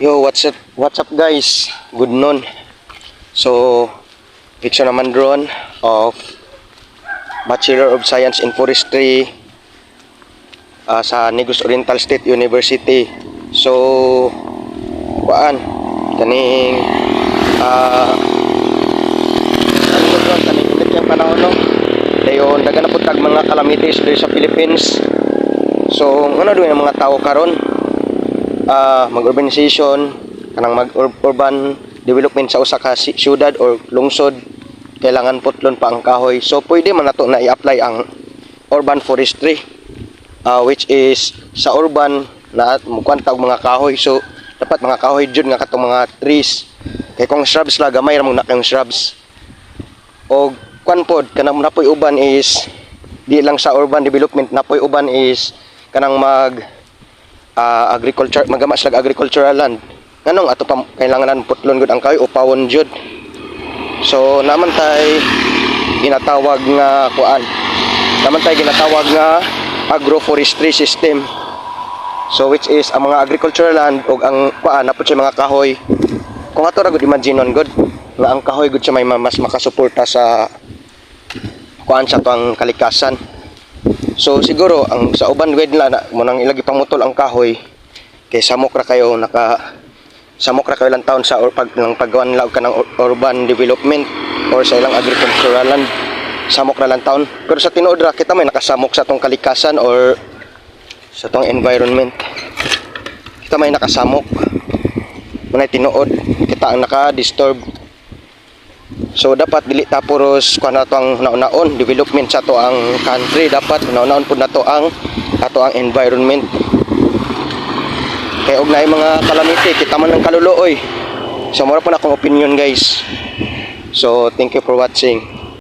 Yo, what's up guys? Good noon. So, picture naman drone of Bachelor of Science in Forestry sa Negros Oriental State University. So, kuan kaning kaning init yung panahon no. Dayon dagan na pud tag mga calamities diri sa Philippines. So, ano doon ang mga tao karon? Mag-urbanization, kanang mag-urban development sa usa ka syudad or lungsod, kailangan putlon pa ang kahoy. So pwede man nato na i-apply ang urban forestry, which is sa urban na mukwanta og mga kahoy. So dapat mga kahoy jud nga katong mga trees. Kay kung shrubs la gamay ra mo na kang shrubs. Og kwan pod kanang napoy uban is di lang sa urban development, napoy uban is kanang agriculture, magama sila agricultural land. Nganong ato pa kailangan putlon gud ang kahoy o pawon jud. So naman tay ginatawag nga kuan. Naman tay ginatawag nga agroforestry system. So which is ang mga agricultural land og ang kuan napud siya mga kahoy. Kung ato ra gud imagineon gud nga ang kahoy gud siya may mas makasuporta sa kuan sa tuang kalikasan. So siguro ang sa uban gud nila mo nang ilagi pamutol ang kahoy kay samok ra kayo lang taon sa paggawan nila og kanang urban development or sa ilang agricultural land, samok ra lang taon. Pero sa tinuod ra kita may nakasamok sa tong kalikasan or sa tong environment, kita may nakasamok munay tinuod kita ang naka-disturb. So dapat dili ta puros kuan nato ang naon development sa to ang country, dapat naon pud nato ang ato ang environment. Kay og naay mga calamity kita man lang kaluluoy. So mura po na akong opinion guys. So thank you for watching.